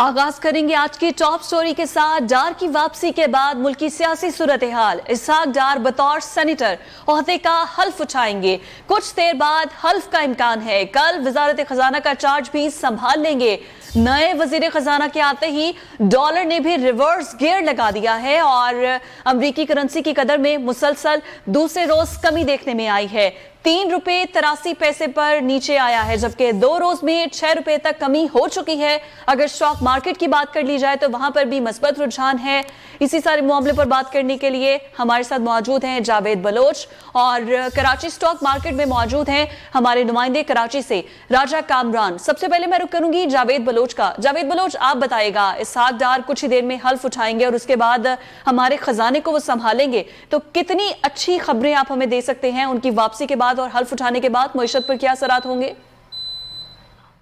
आगाज करेंगे आज की टॉप स्टोरी के साथ। डार की वापसी के बाद मुल्की सियासी सूरत हाल। इसहाक डार बतौर सेनेटर ओहदे का हल्फ उठाएंगे। कुछ देर बाद हल्फ का इम्कान है। कल वजारत खजाना का चार्ज भी संभाल लेंगे। नए वजीर खजाना के आते ही डॉलर ने भी रिवर्स गियर लगा दिया है और अमरीकी करेंसी की कदर में मुसलसल दूसरे रोज कमी देखने में आई है। 3 रुपए 83 पैसे पर नीचे आया है, जबकि 2 रोज में 6 रुपए तक कमी हो चुकी है। अगर स्टॉक मार्केट की बात कर ली जाए तो वहां पर भी मस्बत रुझान है। इसी सारे मामले पर बात करने के लिए हमारे साथ मौजूद हैं जावेद बलोच और कराची स्टॉक मार्केट में मौजूद हैं हमारे नुमाइंदे कराची से राजा कामरान। सबसे पहले मैं रुक करूंगी जावेद बलोच का। जावेद बलोच, आप बताइएगा, इसहाक डार कुछ ही देर में हल्फ उठाएंगे और उसके बाद हमारे खजाने को वो संभालेंगे, तो कितनी अच्छी खबरें आप हमें दे सकते हैं उनकी वापसी के बाद और हल्फ उठाने के बाद मईशत पर क्या असरात होंगे?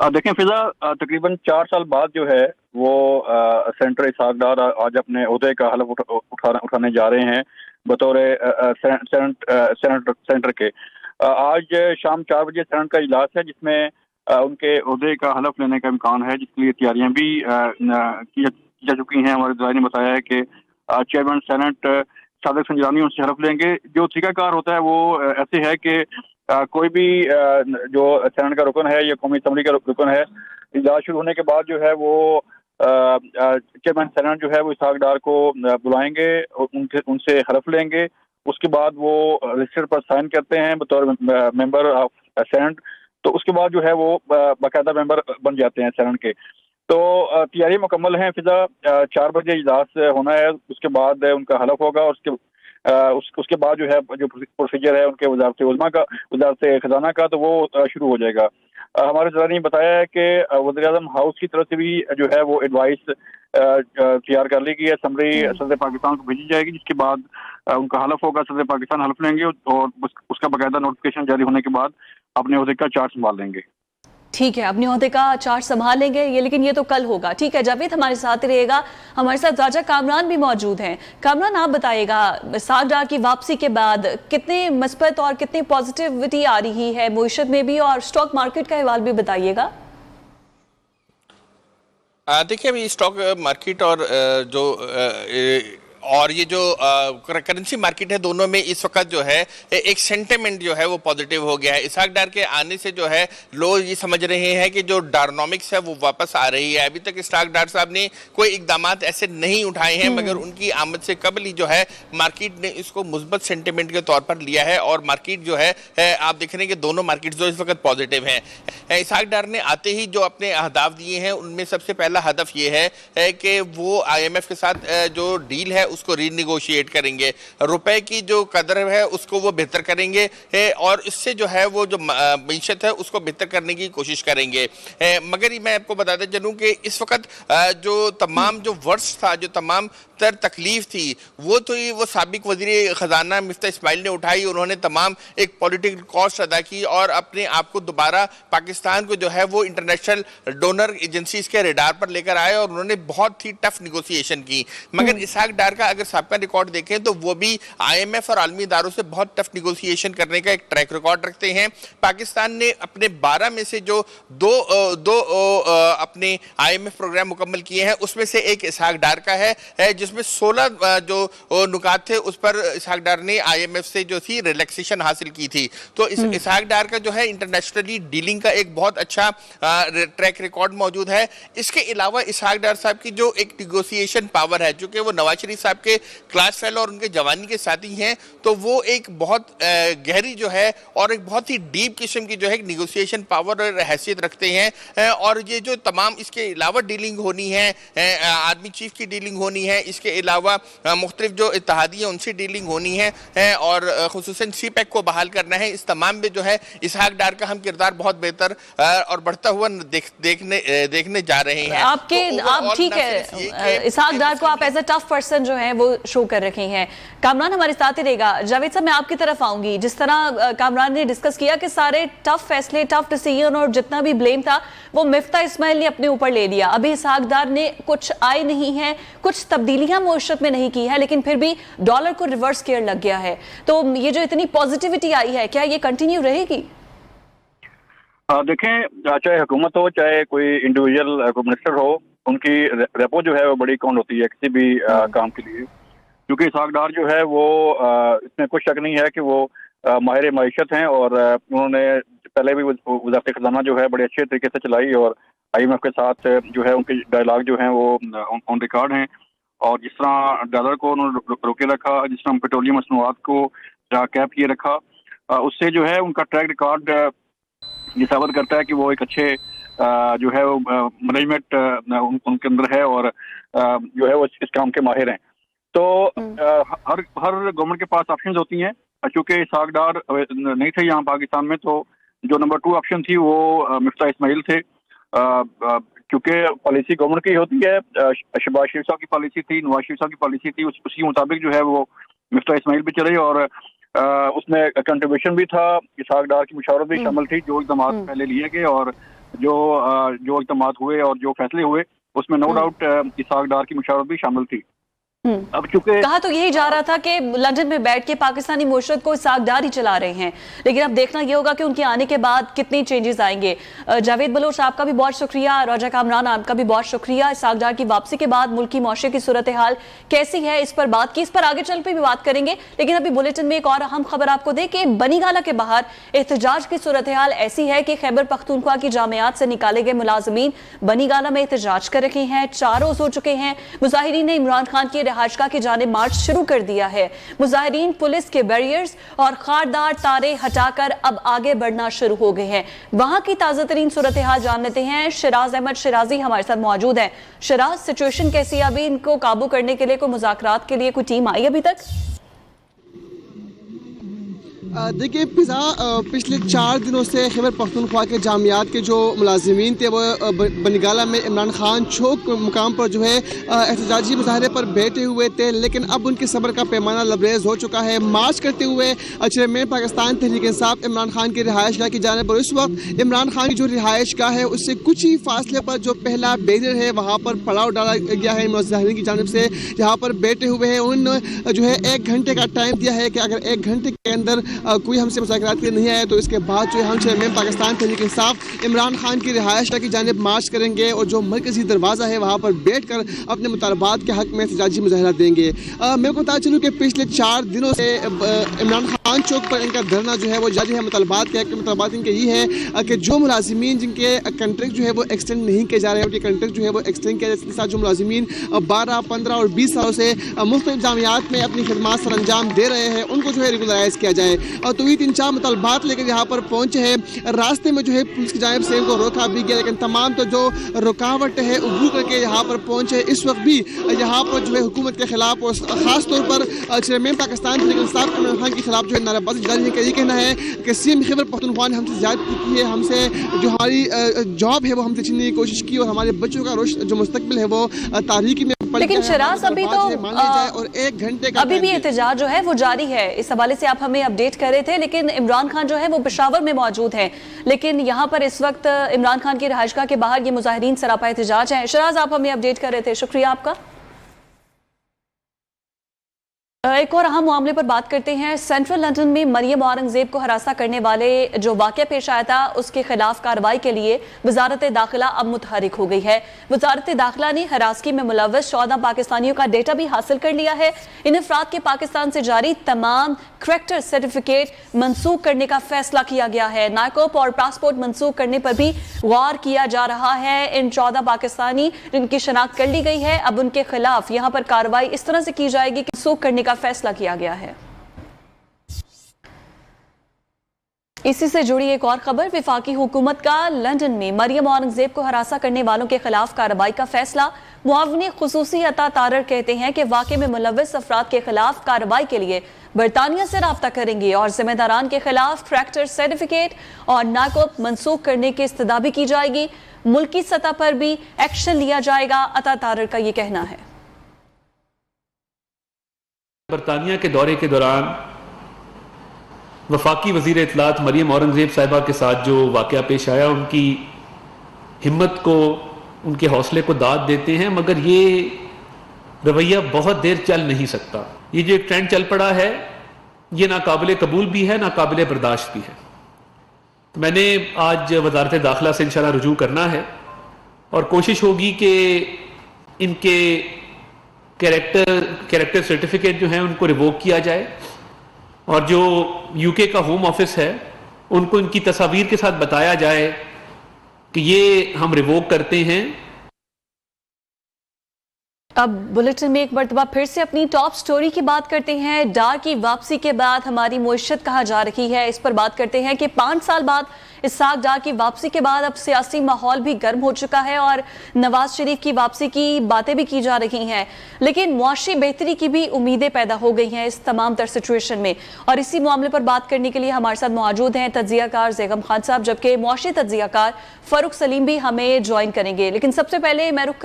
देखें फिजा, तकरीबन 4 साल बाद जो है वो सेनेटर इसहाक डार आज अपने ओहदे का हल्फ उठाने जा रहे हैं बतौर सेनेटर के। आज शाम 4 बजे सेनेट का इजलास है जिसमें उनके ओहदे का हल्फ लेने का इम्कान है, जिसके लिए तैयारियां भी की जा चुकी हैं। हमारे दलाल ने बताया है कि चेयरमैन सेनेट सादिक संजरानी उनसे हल्फ लेंगे। जो तरीकाकार होता है वो ऐसे है कि कोई भी जो सेनेट का रुकन है या कौमी असम्बली का रुकन है, इजलास शुरू होने के बाद जो है वो चेयरमैन सेनेट जो है वो इसहाक डार को बुलाएंगे, उनसे हल्फ लेंगे। उसके बाद वो रजिस्टर पर साइन करते हैं बतौर मेंबर ऑफ सेनेट, तो उसके बाद जो है वो बाकायदा मेंबर बन जाते हैं सेनेट के। तो तैयारी मुकम्मल है फिजा। 4 बजे इजलास होना है, उसके बाद उनका हल्फ होगा और उसके बाद जो है जो प्रोसीजर है उनके वजारत खजाना का, तो वो शुरू हो जाएगा। हमारे ज़रा ने बताया है कि वज़ीर आज़म हाउस की तरफ से भी जो है वो एडवाइस तैयार कर ली गई है, समरी सदर पाकिस्तान को भेजी जाएगी, जिसके बाद उनका हल्फ होगा। सदर पाकिस्तान हल्फ लेंगे और उसका बाकायदा नोटिफिकेशन जारी होने के बाद अपने ओहदे का चार्ज संभाल लेंगे। ठीक है, अपने ओहदे का चार्ज संभाल लेंगे लेकिन ये तो कल होगा। ठीक है जावेद, हमारे साथ ही रहेगा। हमारे साथ राजा कामरान भी मौजूद हैं। कामरान, आप बताइएगा, इसहाक डार की वापसी के बाद कितने मस्बत और कितनी पॉजिटिविटी आ रही है मईशत में भी, और स्टॉक मार्केट का हवाल भी बताइएगा। देखिए, अभी स्टॉक मार्केट और ये जो करेंसी मार्केट है, दोनों में इस वक्त जो है एक सेंटिमेंट जो है वो पॉजिटिव हो गया है। इसहाक डार के आने से जो है लोग ये समझ रहे हैं कि जो डायनामिक्स है वो वापस आ रही है। अभी तक इसहाक डार साहब ने कोई इकदाम ऐसे नहीं उठाए हैं, मगर उनकी आमद से कबल ही जो है मार्केट ने इसको मुस्बत सेंटिमेंट के तौर पर लिया है और मार्केट जो है आप देख रहे हैं कि दोनों मार्केट जो इस वक्त पॉजिटिव हैं। इसहाक डार ने आते ही जो अपने अहदाफ दिए हैं उनमें सबसे पहला हदफ ये है कि वो IMF के साथ जो डील है उसको रीनिगोशिएट करेंगे, रुपए की जो कदर है उसको वो बेहतर करेंगे और इससे जो है वो जो मईशत है उसको बेहतर करने की कोशिश करेंगे। मगर मैं आपको बताते चलूं कि इस वक्त जो तमाम जो वर्ष था, जो तमाम तर तकलीफ थी, वो तो वो साबिक वजीर खजाना मिफ्ता इस्माइल ने उठाई। उन्होंने तमाम एक पॉलिटिकल कॉस्ट अदा की और अपने आप को दोबारा पाकिस्तान को जो है वो इंटरनेशनल डोनर एजेंसीज के रेडार पर लेकर आए और उन्होंने बहुत ही टफ निगोसिएशन की। मगर इसहाक डार का अगर सबका रिकॉर्ड देखें तो वो भी IMF और आलमी इदारों से बहुत टफ निगोसिएशन करने का एक ट्रैक रिकॉर्ड रखते हैं। पाकिस्तान ने अपने 12 में से जो दो अपने IMF प्रोग्राम मुकम्मल किए हैं उसमें से एक इसहाक डार का है, जिसमें 16 जो नुकात थे उस पर इसहाक डार ने IMF से जो थी रिलैक्सेशन हासिल की थी। तो इसहाक डार का जो है इंटरनेशनली डीलिंग का एक बहुत अच्छा ट्रैक रिकॉर्ड मौजूद है। इसके अलावा इसहाक डार साहब की जो एक निगोसिएशन पावर है, चूंकि वो नवाज शरीफ साहब के क्लास फेलो और उनके जवानी के साथी हैं, तो वो एक बहुत गहरी जो है और एक बहुत ही डीप किस्म की जो है निगोसिएशन पावर और हैसियत रखते हैं। और ये जो तमाम इसके अलावा डीलिंग होनी है, आर्मी चीफ की डीलिंग होनी है, इसके अलावा मुख्तलिफ जो इत्तेहादी हैं उनसे डीलिंग होनी है और खुसूसन CPEC को बहाल करना है, इस तमाम में जो है इसहाक डार का हम किरदार बहुत बेहतर और बढ़ता हुआ देखने जा रहे हैं। आप ठीक है, इसहाक डार को आप एज अ टफ पर्सन जो है वो शो कर रखे हैं। कामरान हमारे साथ ही रहेगा। जावेद साहब, मैं आपकी तरफ आऊंगी। जिस तरह कामरान ने डिस्कस किया कि सारे टफ फैसले, टफ डिसीजन और जितना भी ब्लेम था वो मिफ्ता इस्माइल ने अपने ऊपर ले लिया। अभी इसहाक डार ने कुछ आए नहीं है, कुछ तब्दीलियां मईशत में नहीं की है, लेकिन फिर भी डॉलर को रिवर्स गियर लग गया है। तो ये जो इतनी पॉजिटिविटी आई है, क्या ये कंटिन्यू रहेगी? देखें, चाहे हुकूमत हो चाहे कोई इंडिविजुअल मिनिस्टर हो, उनकी रेपो जो है वो बड़ी अकाउंट होती है किसी भी काम के लिए, क्योंकि इसहाक डार जो है वो इसमें कुछ शक नहीं है कि वो माहिर मईशत हैं और उन्होंने पहले भी वज़ारत खजाना जो है बड़े अच्छे तरीके से चलाई और IMF के साथ जो है उनके डायलॉग जो हैं वो ऑन रिकॉर्ड हैं। और जिस तरह डॉलर को उन्होंने रोके रखा, जिस तरह पेट्रोलियम मसनूआत को कैप किए रखा, उससे जो है उनका ट्रैक रिकॉर्ड ये साबित करता है कि वो एक अच्छे जो है वो मैनेजमेंट उनके अंदर है और जो है वो इस काम के माहिर हैं। तो हर गवर्नमेंट के पास ऑप्शंस होती हैं। चूँकि इसहाक डार नहीं थे यहाँ पाकिस्तान में, तो जो नंबर 2 ऑप्शन थी वो मिफ्ता इस्माइल थे, क्योंकि पॉलिसी गवर्नमेंट की होती है। शहबाज शरीफ साहब की पॉलिसी थी, नवाज शरीफ साहब की पॉलिसी थी, उसी मुताबिक जो है वो मिफ्ता इस्माइल भी चले और उसमें कंट्रीब्यूशन भी था, इसहाक डार की मुशावरत भी शामिल थी। जो इक़दाम पहले लिए गए और जो इक़दाम हुए और जो फैसले हुए उसमें नो डाउट इसहाक डार की मुशावरत भी शामिल थी। अब चूंकि कहा तो यही जा रहा था कि लंदन में बैठ के पाकिस्तानी मुशरत को इसहाक डार ही चला रहे हैं, लेकिन अब देखना ये होगा कि उनके आने के बाद कितनी चेंजेस आएंगे। जावेद बलोच आपका भी बहुत शुक्रिया, राजा कामरान आपका भी बहुत शुक्रिया। इसहाक डार की वापसी के बाद मुल्क की मौशे की सूरत हाल कैसी है इस पर बात की, इस पर आगे चल पे भी बात करेंगे। लेकिन अभी बुलेटिन में एक और अहम खबर आपको दे कि बनीगाला के बाहर एहतजाज की सूरत हाल ऐसी है कि खैबर पख्तूनख्वा की जामियात से निकाले गए मुलाजमीन बनीगाला में एहतजाज कर रहे हैं। 4 रोज हो चुके हैं। मुजाहिरीन ने इमरान खान की रिहाइशगाह की जानिब मार्च शुरू कर दिया है। मुजाहिरीन पुलिस के बैरियर्स और खारदार तारे हटाकर अब आगे बढ़ना शुरू हो गए हैं। वहां की ताजा तरीन सूरत हाल जान लेते हैं। शिराज अहमद शिराजी हमारे साथ मौजूद हैं। शिराज, सिचुएशन कैसी है अभी? इनको काबू करने के लिए कोई मुज़ाकरात के लिए कोई टीम आई अभी तक? देखिए पिज़ा पिछले 4 दिनों से खैबर पख्तूनख्वा के जामियात के जो मुलाजिमीन थे वो बनीगाला में इमरान खान चौक मुकाम पर जो है एहतजाजी मुजाहरे पर बैठे हुए थे, लेकिन अब उनके सब्र का पैमाना लबरेज हो चुका है। मार्च करते हुए चेयरमैन पाकिस्तान तहरीक इंसाफ इमरान खान की रिहाइशगाह की जानिब, और इस वक्त इमरान खान की जो रिहाइशगाह है उससे कुछ ही फासले पर जो पहला बैरियर है वहाँ पर पड़ाव डाला गया है मुजाहिरीन की जानिब से, जहाँ पर बैठे हुए हैं। उन जो है 1 घंटे का टाइम दिया है कि अगर 1 घंटे के अंदर कोई हमसे मुज़ाकरात के लिए नहीं आया तो इसके बाद जो है हम चेयरमैन पाकिस्तान तहरीक इंसाफ इमरान खान की रिहाइशगाह की जानिब मार्च करेंगे और जो मरकजी दरवाज़ा है वहाँ पर बैठकर अपने मुतालबात के हक़ में एहतजाजी मुज़ाहरा देंगे। मैं को बता चलूँ कि पिछले 4 दिनों से इमरान खान चौक पर इनका धरना जो है वो जारी है। मुतालबात के हक़ में मुतालबात इनके ये है कि जो मुलाजिमीन जिनके कंट्रैक्ट जो है वो एक्सटेंड नहीं किए जा रहे हैं, उनके कंट्रैक्ट जो है वो एक्सटेंड किया जाए। साथ जो मुलाजिमीन 12, 15 और 20 सालों से मुख्तलिफ जामियात में अपनी खिदमात सर अंजाम दे रहे हैं, उनको जो है रेगुलराइज किया जाए। और तो ये 3-4 मुतालबात लेकर यहाँ पर पहुँचे हैं। रास्ते में जो है पुलिस की जानिब से इनको रोका भी गया, लेकिन तमाम तो जो रुकावट है उबू करके यहाँ पर पहुँचे। इस वक्त भी यहाँ पर जो है हुकूमत के खिलाफ और ख़ास तौर पर चेयरमैन पाकिस्तान तहरीक इंसाफ इमरान खान के खिलाफ जो है नारेबाजी जारी है। ये कहना है कि CM खैबर पख्तूनख्वा ने हमसे ज़्यादती की है, हमसे जो हमारी जॉब है वो हमसे छीनने की कोशिश की और हमारे बच्चों का जो मुस्तकबिल है वो तारीकी में। लेकिन शिराज अभी तो और 1 घंटे का अभी भी एहतजाज जो है वो जारी है। इस हवाले से आप हमें अपडेट कर रहे थे, लेकिन इमरान खान जो है वो पेशावर में मौजूद हैं, लेकिन यहाँ पर इस वक्त इमरान खान की रिहाइशगाह के बाहर ये मुजाहिरीन सरापा एहतजाज हैं। शिराज, आप हमें अपडेट कर रहे थे, शुक्रिया आपका। एक और अहम मामले पर बात करते हैं। सेंट्रल लंदन में मरियम औरंगजेब को हरासा करने वाले जो वाक़या पेश आया था उसके खिलाफ कार्रवाई के लिए वजारत दाखिला अब मुतहरिक हो गई है। वजारत दाखिला ने हरासगी में मुलव्वस 14 पाकिस्तानियों का डेटा भी हासिल कर लिया है। इन अफराद के पाकिस्तान से जारी तमाम करैक्टर सर्टिफिकेट मनसूख करने का फैसला किया गया है। नायकोप और पासपोर्ट मनसूख करने पर भी गौर किया जा रहा है। इन 14 पाकिस्तानी जिनकी शनाख्त कर ली गई है, अब उनके खिलाफ यहाँ पर कार्रवाई इस तरह से की जाएगी कि मनसूख करने का फैसला किया गया है। इसी से जुड़ी एक और खबर, विफाकी हुकूमत का लंदन में मरियम औरंगजेब को हरासा करने वालों के खिलाफ कार्रवाई का फैसला। मुआवनी खुसूसी अता तारर कहते हैं कि वाक़े में मुलव्वस अफराद के खिलाफ कार्रवाई के लिए बरतानिया से राब्ता करेंगे और जिम्मेदारान के खिलाफ करैक्टर सर्टिफिकेट और नाकोप मनसूख करने की इस्तदा भी की जाएगी। मुल्की सतह पर भी एक्शन लिया जाएगा, अता तारर का ये कहना है। बरतानिया के दौरे के दौरान वफाकी वज़ीर इत्तलात मरियम औरंगजेब साहिबा के साथ जो वाक़या पेश आया, उनकी हिम्मत को, उनके हौसले को दाद देते हैं, मगर ये रवैया बहुत देर चल नहीं सकता। ये जो एक ट्रेंड चल पड़ा है ये नाकाबिले कबूल भी है, नाकाबिले बर्दाश्त भी है। तो मैंने आज वज़ारत दाखिला से इंशाअल्लाह रुजू करना है और कोशिश होगी कि ان کے कैरेक्टर सर्टिफिकेट जो हैं उनको रिवोक किया जाए, और जो यूके का होम ऑफिस है उनको इनकी तस्वीर के साथ बताया जाए कि ये हम रिवोक करते हैं। अब बुलेटिन में एक मरतबा फिर से अपनी टॉप स्टोरी की बात करते हैं। डार की वापसी के बाद हमारी मुइशत कहाँ जा रही है, इस पर बात करते हैं कि 5 साल बाद इसहाक डार की वापसी के बाद अब सियासी माहौल भी गर्म हो चुका है और नवाज शरीफ की वापसी की बातें भी की जा रही हैं, लेकिन मुआशी बेहतरी की भी उम्मीदें पैदा हो गई हैं इस तमाम तर सिचुएशन में। और इसी मामले पर बात करने के लिए हमारे साथ मौजूद हैं तज्जियाकार ज़ैगम खान साहब, जबकि मुआशी तज्जियाकार फ़ारूक सलीम भी हमें ज्वाइन करेंगे। लेकिन सबसे पहले मैं रुख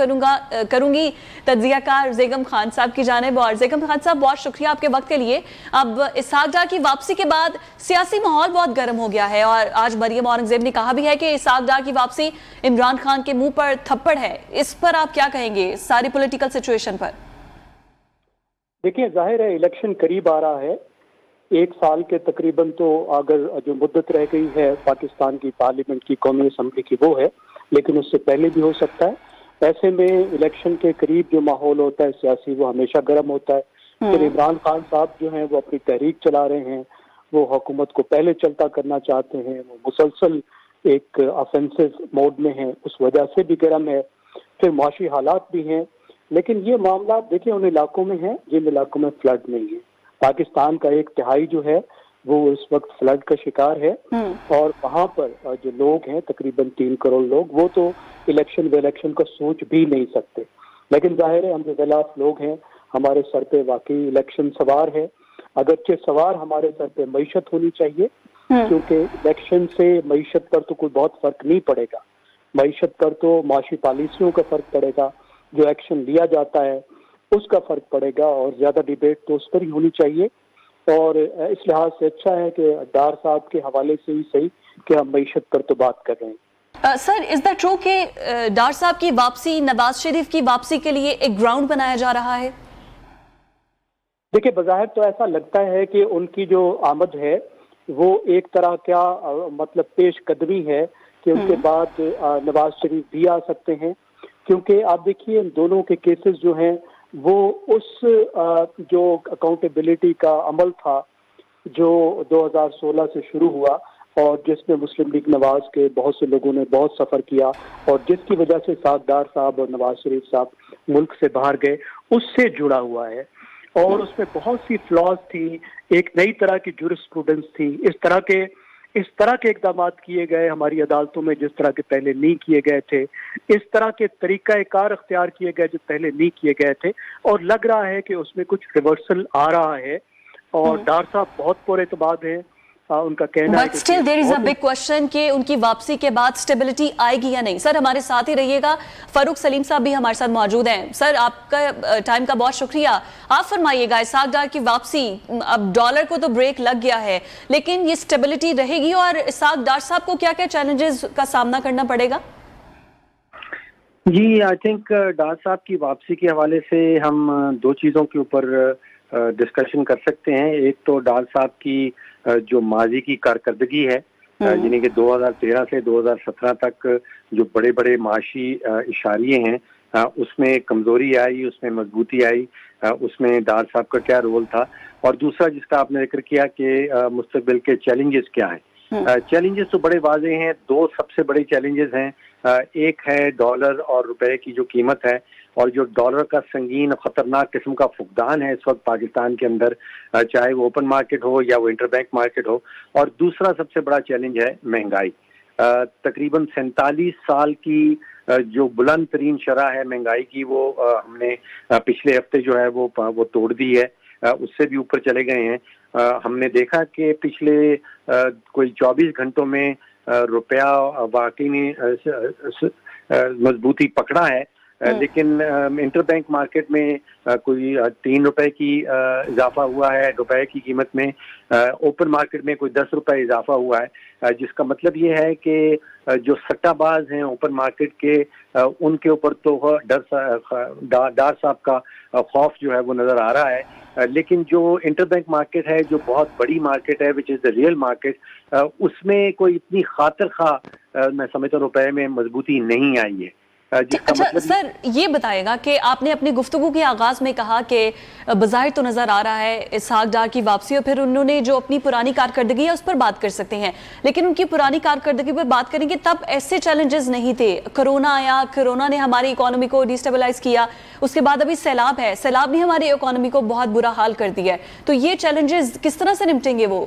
करूंगी तज्जियाकार ज़ैगम खान साहब की जानिब। और ज़ैगम खान साहब, बहुत शुक्रिया आपके वक्त के लिए। अब इसहाक डार की वापसी के बाद सियासी माहौल बहुत गर्म हो गया है और आज मरियम औरंगजेब ने कहा भी है कि इसहाक डार की वापसी इमरान खान के मुंह पर थप्पड़ है। इस पर आप क्या कहेंगे, सारी पॉलिटिकल सिचुएशन पर? देखिए, जाहिर है इलेक्शन करीब आ रहा है। 1 साल के तकरीबन तो अगर जो मुद्दत रह गई है पाकिस्तान की पार्लियामेंट की, कौमी असम्बली की, वो है, लेकिन उससे पहले भी हो सकता है। ऐसे में इलेक्शन के करीब जो माहौल होता है सियासी, वो हमेशा गर्म होता है। फिर इमरान खान साहब जो हैं वो अपनी तहरीक चला रहे हैं, वो हुकूमत को पहले चलता करना चाहते हैं, वो मुसलसल एक ऑफेंसिव मोड में हैं, उस वजह से भी गर्म है। फिर मुआशी हालात भी हैं, लेकिन ये मामला देखिए उन इलाकों में है जिन इलाकों में फ्लड नहीं है। पाकिस्तान का 1/3 जो है वो इस वक्त फ्लड का शिकार है, और वहाँ पर जो लोग हैं तकरीबन 3 करोड़ लोग, वो तो इलेक्शन का सोच भी नहीं सकते। लेकिन जाहिर है हम जो खिलाफ लोग हैं, हमारे सर पे वाकई इलेक्शन सवार है। अगरचे सवार हमारे सर पे मईशत होनी चाहिए, क्योंकि इलेक्शन से मईशत पर तो कोई बहुत फर्क नहीं पड़ेगा। मईशत पर तो माशी पॉलिसियों का फर्क पड़ेगा, जो एक्शन लिया जाता है उसका फर्क पड़ेगा, और ज्यादा डिबेट तो उस पर ही होनी चाहिए। और इस लिहाज से अच्छा है कि डार साहब के हवाले से ही सही कि हम मईशत पर तो बात कर रहे हैं। सर, इज दैट ट्रू कि डार साहब की वापसी नवाज शरीफ की वापसी के लिए एक ग्राउंड बनाया जा रहा है? देखिए, बज़ाहिर तो ऐसा लगता है कि उनकी जो आमद है वो एक तरह क्या मतलब पेश कदमी है कि उनके बाद नवाज शरीफ भी आ सकते हैं, क्योंकि आप देखिए इन दोनों के केसेस जो हैं वो उस जो अकाउंटेबिलिटी का अमल था जो 2016 से शुरू हुआ, और जिसमें मुस्लिम लीग नवाज के बहुत से लोगों ने बहुत सफ़र किया, और जिसकी वजह से डार साहब और नवाज शरीफ साहब मुल्क से बाहर गए, उससे जुड़ा हुआ है। और उसमें बहुत सी फ्लॉज थी, एक नई तरह की जूरिस्प्रूडेंस थी, इस तरह के इकदाम किए गए हमारी अदालतों में जिस तरह के पहले नहीं किए गए थे, इस तरह के तरीक़ाकार अख्तियार किए गए जो पहले नहीं किए गए थे, और लग रहा है कि उसमें कुछ रिवर्सल आ रहा है। और डार साहब बहुत पुरएतमाद हैं, उनका कहना है, but still there is a big question कि उनकी वापसी के बाद स्टेबिलिटी आएगी या नहीं। सर, हमारे साथ ही रहिएगा, फारूक सलीम साहब भी हमारे साथ मौजूद हैं। सर, आपका टाइम का बहुत शुक्रिया। आप फरमाइएगा, इसहाक डार की वापसी, अब डॉलर को तो ब्रेक लग गया है, लेकिन ये स्टेबिलिटी रहेगी और इसहाक डार साहब को क्या क्या चैलेंजेस का सामना करना पड़ेगा? जी, आई थिंक डार साहब की वापसी के हवाले से हम 2 चीज़ों के ऊपर डिस्कशन कर सकते हैं। एक तो डार साहब की जो माजी की कारकर्दगी है, यानी कि 2013 से 2017 तक जो बड़े बड़े माशी इशारे हैं, उसमें कमजोरी आई, उसमें मजबूती आई, उसमें डार साहब का क्या रोल था। और दूसरा जिसका आपने जिक्र किया कि मुस्तकबिल के चैलेंजेस क्या हैं। चैलेंजेस तो बड़े वाज़ेह हैं। 2 सबसे बड़े चैलेंजेस हैं। एक है डॉलर और रुपए की जो कीमत है, और जो डॉलर का संगीन और ख़तरनाक किस्म का फुकदान है इस वक्त पाकिस्तान के अंदर, चाहे वो ओपन मार्केट हो या वो इंटरबैंक मार्केट हो। और दूसरा सबसे बड़ा चैलेंज है महंगाई। तकरीबन 47 साल की जो बुलंद तरीन शरह है महंगाई की, वो हमने पिछले हफ्ते जो है वो तोड़ दी है, उससे भी ऊपर चले गए हैं। हमने देखा कि पिछले कोई 24 घंटों में रुपया वाकई में मजबूती पकड़ा है, लेकिन इंटरबैंक मार्केट में कोई 3 रुपए की इजाफा हुआ है रुपए की कीमत में, ओपन मार्केट में कोई 10 रुपए इजाफा हुआ है, जिसका मतलब ये है कि जो सट्टाबाज हैं ओपन मार्केट के, उनके ऊपर तो डार साहब का खौफ जो है वो नजर आ रहा है। लेकिन जो इंटरबैंक मार्केट है, जो बहुत बड़ी मार्केट है, which is the real market, उसमें कोई इतनी खातिर खा मैं समझता हूँ रुपए में मजबूती नहीं आई है। جس کا اچھا مطلب سر یہ بتائے گا کہ آپ نے اپنی گفتگو کے آغاز میں کہا کہ بظاہر تو نظر آ رہا ہے اسحاق ڈار کی واپسی اور پھر انہوں نے جو اپنی پرانی کارکردگی ہے اس پر بات کر سکتے ہیں، لیکن ان کی پرانی کارکردگی پر بات کریں گے تب ایسے چیلنجز نہیں تھے، کرونا آیا، کرونا نے ہماری اکانومی کو ڈیسٹیبلائز کیا، اس کے بعد ابھی سیلاب ہے، سیلاب نے ہماری اکانومی کو بہت برا حال کر دیا ہے، تو یہ چیلنجز کس طرح سے نمٹیں گے وہ؟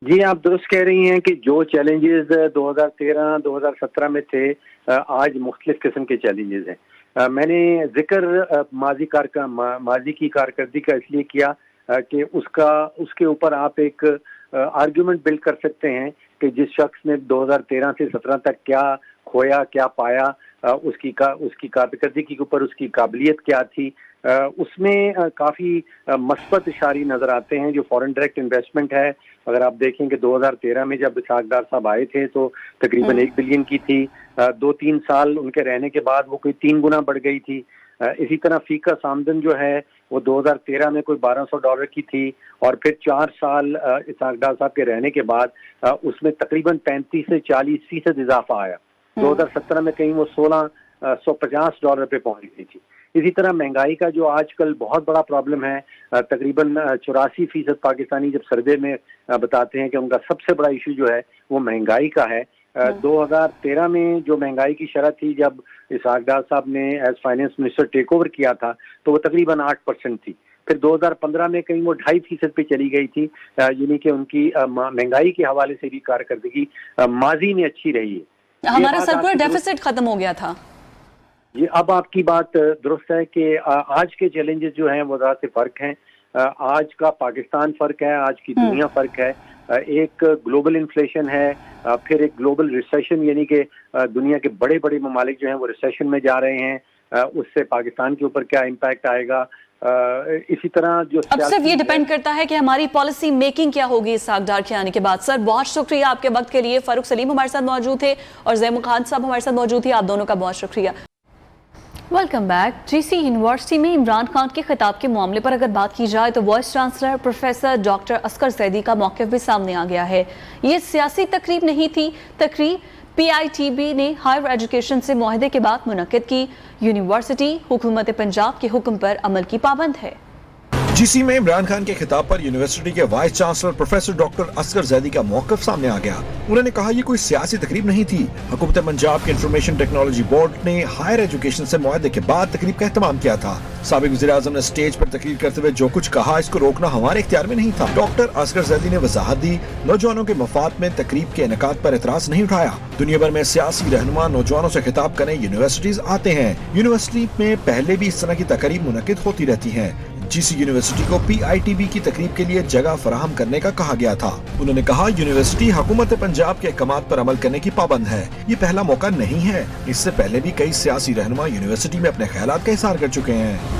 جی آپ درست کہہ رہی ہیں کہ جو چیلنجز 2013-2017 میں تھے آج مختلف قسم کے چیلنجز ہیں۔ میں نے ذکر ماضی کی کارکردگی کا اس لیے کیا کہ اس کے اوپر آپ ایک آرگیومنٹ بلڈ کر سکتے ہیں کہ جس شخص نے 2013 سے 17 تک کیا کھویا، کیا پایا، اس کی کارکردگی کے اوپر اس کی قابلیت کیا تھی، اس میں کافی مثبت اشارے نظر آتے ہیں۔ جو فورن ڈائریکٹ انویسٹمنٹ ہے، اگر آپ دیکھیں کہ 2013 میں جب اسحاق ڈار صاحب آئے تھے تو تقریباً 1 بلین کی تھی، 2-3 سال ان کے رہنے کے بعد وہ کوئی 3 گنا بڑھ گئی تھی۔ اسی طرح فی کس آمدن جو ہے وہ 2013 میں کوئی $1200 کی تھی، اور پھر 4 سال اسحاق ڈار صاحب کے رہنے کے بعد اس میں تقریباً 35 سے 40% اضافہ آیا۔ 2017 میں کہیں وہ $1650 پہ پہنچ گئی تھی۔ اسی طرح مہنگائی کا جو آج کل بہت بڑا پرابلم ہے، تقریباً 84% پاکستانی جب سروے میں بتاتے ہیں کہ ان کا سب سے بڑا ایشو جو ہے وہ مہنگائی کا ہے۔ 2013 میں جو مہنگائی کی شرح تھی جب اسحاق ڈار صاحب نے as finance minister take over کیا تھا تو وہ تقریباً 8% تھی، پھر 2015 میں کہیں وہ 2.5% پہ چلی گئی تھی، یعنی کہ ان کی مہنگائی کے حوالے سے بھی کارکردگی ماضی میں اچھی رہی ہے۔ ہمارا سرکلر ڈیفیسٹ ختم ہو گیا تھا۔ جی اب آپ کی بات درست ہے کہ آج کے چیلنجز جو ہیں وہ ذرا سے فرق ہیں۔ آج کا پاکستان فرق ہے، آج کی دنیا فرق ہے۔ ایک گلوبل انفلیشن ہے، پھر ایک گلوبل ریسیشن، یعنی کہ دنیا کے بڑے بڑے ممالک جو ہیں وہ ریسیشن میں جا رہے ہیں، اس سے پاکستان کے اوپر کیا امپیکٹ آئے گا۔ اسی طرح جو اب صرف یہ ڈیپینڈ کرتا ہے کہ ہماری پالیسی میکنگ کیا ہوگی اسحاق ڈار کے آنے کے بعد۔ سر بہت شکریہ آپ کے وقت کے لیے۔ فاروق سلیم ہمارے ساتھ موجود تھے اور زیمو خان صاحب ہمارے ساتھ موجود تھے، آپ دونوں کا بہت شکریہ۔ Welcome back. G C university میں عمران خان کے خطاب کے معاملے پر اگر بات کی جائے تو vice chancellor professor doctor Asghar Zaidi کا موقف بھی سامنے آ گیا ہے۔ یہ سیاسی تقریب نہیں تھی، تقریب PITB نے ہائر ایجوکیشن سے معاہدے کے بعد منعقد کی۔ یونیورسٹی حکومت پنجاب کے حکم پر عمل کی پابند ہے۔ جی سی میں عمران خان کے خطاب پر یونیورسٹی کے vice chancellor professor doctor Asghar Zaidi کا موقف سامنے آ گیا۔ انہوں نے کہا یہ کوئی سیاسی تقریب نہیں تھی۔ حکومت پنجاب کے انفارمیشن ٹیکنالوجی بورڈ نے ہائر ایجوکیشن سے معاہدے کے بعد تقریب کا اہتمام کیا تھا۔ سابق وزیر اعظم نے اسٹیج پر تقریر کرتے ہوئے جو کچھ کہا اس کو روکنا ہمارے اختیار میں نہیں تھا۔ ڈاکٹر اصغر زیدی نے وضاحت دی، نوجوانوں کے مفاد میں تقریب کے انعقاد پر اعتراض نہیں اٹھایا۔ دنیا بھر میں سیاسی رہنما نوجوانوں سے خطاب کرنے یونیورسٹیز آتے ہیں۔ یونیورسٹی میں پہلے بھی اس طرح کی تقریب منعقد ہوتی رہتی ہیں۔ جی سی یونیورسٹی کو PITB کی تقریب کے لیے جگہ فراہم کرنے کا کہا گیا تھا۔ انہوں نے کہا یونیورسٹی حکومت پنجاب کے احکامات پر عمل کرنے کی پابند ہے۔ یہ پہلا موقع نہیں ہے، اس سے پہلے بھی کئی سیاسی رہنما یونیورسٹی میں اپنے خیالات کا اظہار کر چکے ہیں۔